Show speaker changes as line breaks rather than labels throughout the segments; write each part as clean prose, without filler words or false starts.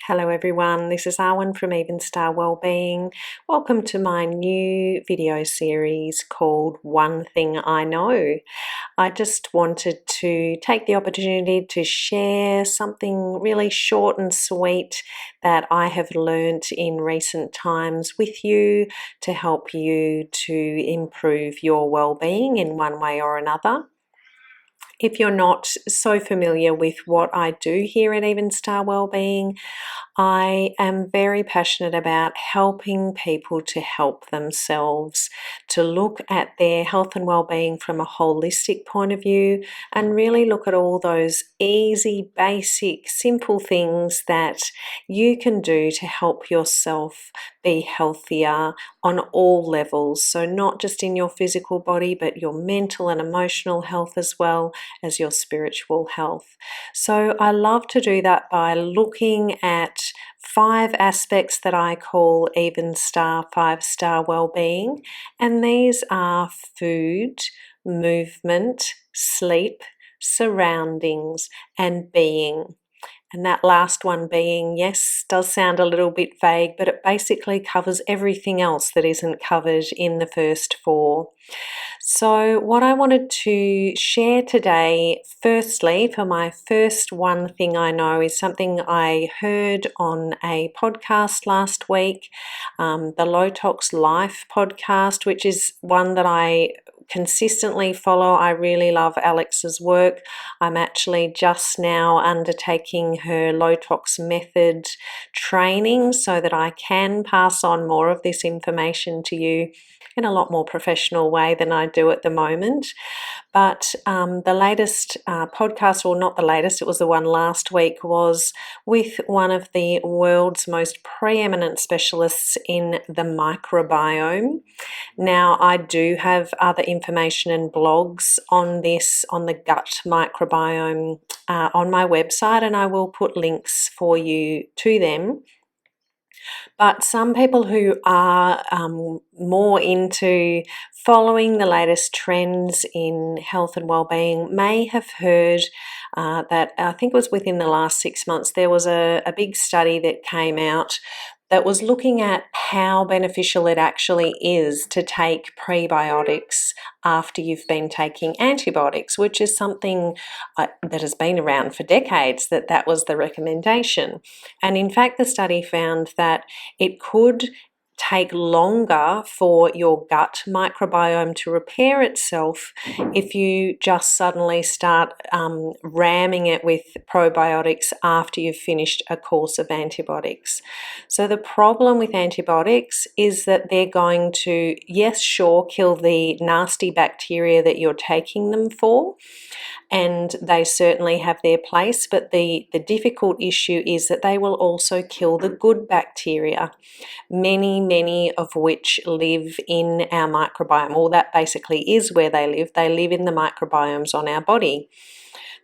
Hello everyone, this is Arwen from Evenstar Wellbeing. Welcome to my new video series called One Thing I Know. I just wanted to take the opportunity to share something really short and sweet that I have learnt in recent times with you to help you to improve your well-being in one way or another. If you're not so familiar with what I do here at Evenstar Wellbeing, I am very passionate about helping people to help themselves, to look at their health and well-being from a holistic point of view and really look at all those easy, basic, simple things that you can do to help yourself be healthier on all levels. So not just in your physical body, but your mental and emotional health as well as your spiritual health. So I love to do that by looking at 5 aspects that I call Evenstar 5-star well-being, and these are food, movement, sleep, surroundings, and being. And that last one, being, yes, does sound a little bit vague, but it basically covers everything else that isn't covered in the first 4. So what I wanted to share today, firstly, for my first one thing I know, is something I heard on a podcast last week, the Low Tox Life podcast, which is one that I consistently follow. I really love Alex's work. I'm actually just now undertaking her low tox method training so that I can pass on more of this information to you in a lot more professional way than I do at the moment. But the latest podcast, or not the latest, it was the one last week, was with one of the world's most preeminent specialists in the microbiome. Now, I do have other information and blogs on this, on the gut microbiome, on my website, and I will put links for you to them. But some people who are more into following the latest trends in health and well-being may have heard that, I think it was within the last 6 months, there was a big study that came out that was looking at how beneficial it actually is to take prebiotics after you've been taking antibiotics, which is something that has been around for decades, that was the recommendation. And in fact, the study found that it could take longer for your gut microbiome to repair itself if you just suddenly start ramming it with probiotics after you've finished a course of antibiotics. So the problem with antibiotics is that they're going to, yes, sure, kill the nasty bacteria that you're taking them for, and they certainly have their place, but the difficult issue is that they will also kill the good bacteria, many of which live in our microbiome, or that basically is where they live. They live in the microbiomes on our body.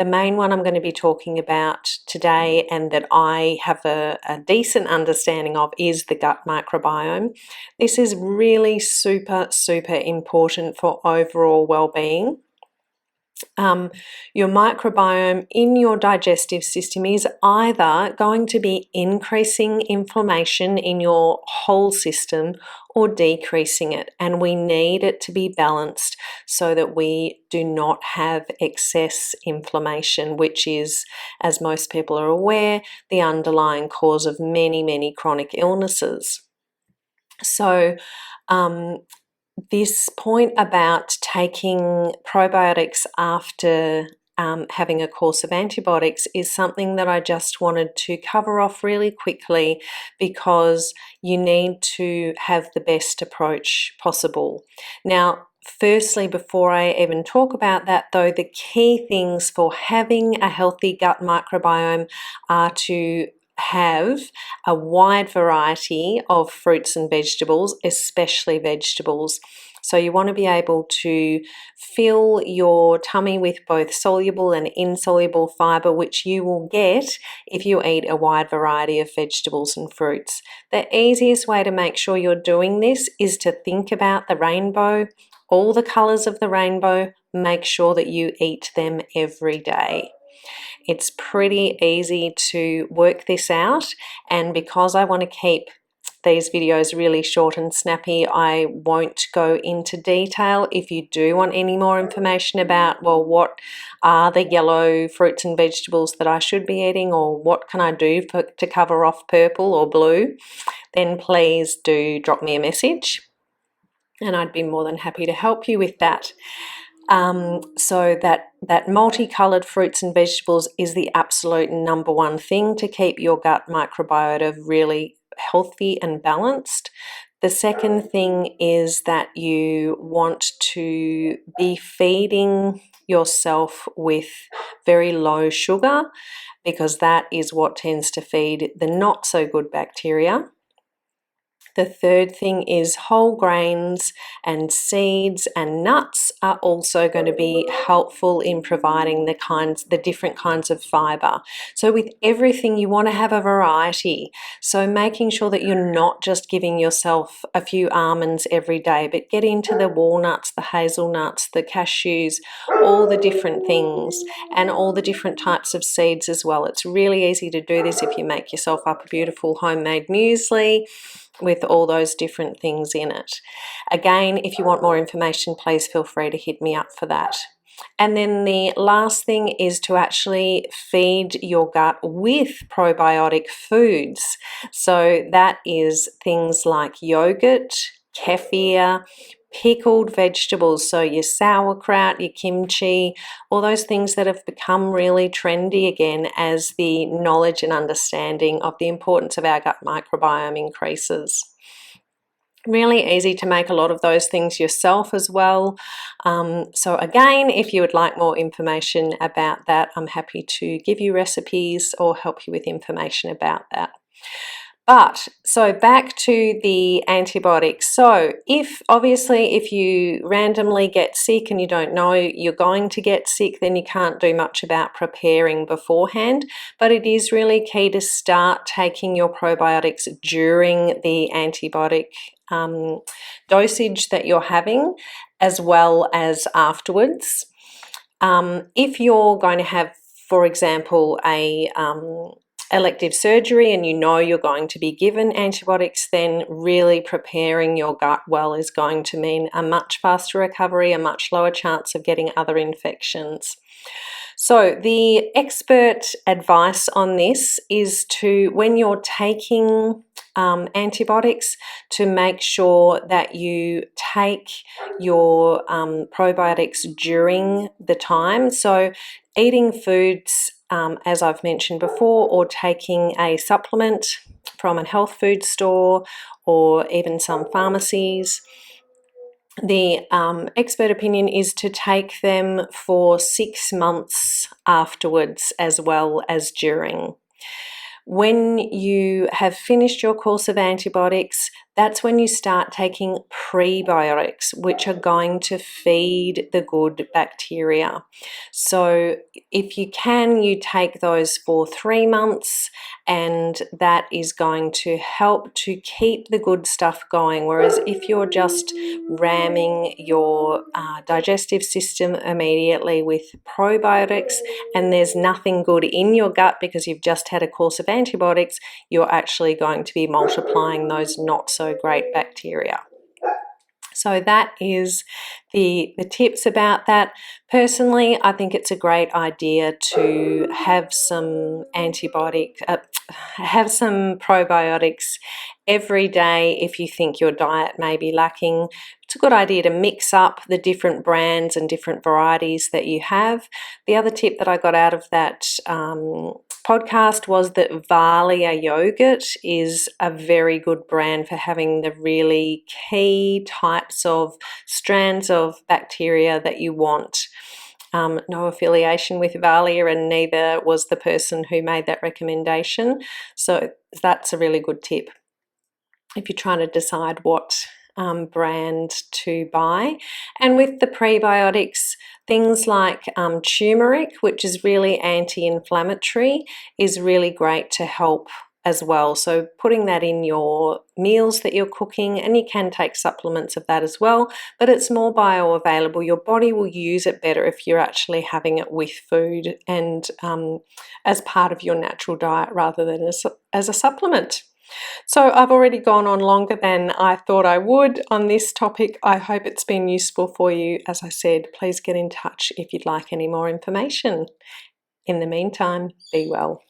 The main one I'm going to be talking about today, and that I have a decent understanding of, is the gut microbiome. This is really super important for overall well-being. Your microbiome in your digestive system is either going to be increasing inflammation in your whole system or decreasing it, and we need it to be balanced so that we do not have excess inflammation, which is, as most people are aware, the underlying cause of many chronic illnesses. So this point about taking probiotics after having a course of antibiotics is something that I just wanted to cover off really quickly, because you need to have the best approach possible. Now, firstly, before I even talk about that though, the key things for having a healthy gut microbiome are to have a wide variety of fruits and vegetables, especially vegetables. So you want to be able to fill your tummy with both soluble and insoluble fiber, which you will get if you eat a wide variety of vegetables and fruits. The easiest way to make sure you're doing this is to think about the rainbow, all the colors of the rainbow. Make sure that you eat them every day. It's pretty easy to work this out, and because I want to keep these videos really short and snappy, I won't go into detail. If you do want any more information about, well, what are the yellow fruits and vegetables that I should be eating, or what can I do to cover off purple or blue, then please do drop me a message and I'd be more than happy to help you with that. So that multicolored fruits and vegetables is the absolute number one thing to keep your gut microbiota really healthy and balanced. The second thing is that you want to be feeding yourself with very low sugar, because that is what tends to feed the not so good bacteria. The third thing is whole grains and seeds and nuts are also going to be helpful in providing the different kinds of fiber. So with everything, you want to have a variety. So making sure that you're not just giving yourself a few almonds every day, but get into the walnuts, the hazelnuts, the cashews, all the different things, and all the different types of seeds as well. It's really easy to do this if you make yourself up a beautiful homemade muesli with all those different things in it. Again, if you want more information, please feel free to hit me up for that. And then the last thing is to actually feed your gut with probiotic foods. So that is things like yogurt, kefir, pickled vegetables, so your sauerkraut, your kimchi, all those things that have become really trendy again as the knowledge and understanding of the importance of our gut microbiome increases. Really easy to make a lot of those things yourself as well. So again, if you would like more information about that, I'm happy to give you recipes or help you with information about that. But so back to the antibiotics. So if you randomly get sick and you don't know you're going to get sick, then you can't do much about preparing beforehand. But it is really key to start taking your probiotics during the antibiotic dosage that you're having, as well as afterwards. If you're going to have, for example, a elective surgery and you know you're going to be given antibiotics, then really preparing your gut well is going to mean a much faster recovery, a much lower chance of getting other infections. So the expert advice on this is to, when you're taking antibiotics, to make sure that you take your probiotics during the time. So eating foods, as I've mentioned before, or taking a supplement from a health food store or even some pharmacies. The expert opinion is to take them for 6 months afterwards as well as during. When you have finished your course of antibiotics, that's when you start taking prebiotics, which are going to feed the good bacteria. So if you can, you take those for 3 months, and that is going to help to keep the good stuff going. Whereas if you're just ramming your digestive system immediately with probiotics and there's nothing good in your gut because you've just had a course of antibiotics, you're actually going to be multiplying those not so great bacteria. So that is the tips about that. Personally, I think it's a great idea to have some probiotics every day if you think your diet may be lacking. It's a good idea to mix up the different brands and different varieties that you have. The other tip that I got out of that podcast was that Valia yogurt is a very good brand for having the really key types of strands of bacteria that you want. No affiliation with Valia, and neither was the person who made that recommendation. So that's a really good tip if you're trying to decide what brand to buy. And with the prebiotics, things like turmeric, which is really anti-inflammatory, is really great to help as well. So putting that in your meals that you're cooking, and you can take supplements of that as well, but it's more bioavailable. Your body will use it better if you're actually having it with food and as part of your natural diet rather than as a supplement. So I've already gone on longer than I thought I would on this topic. I hope it's been useful for you. As I said, please get in touch if you'd like any more information. In the meantime, be well.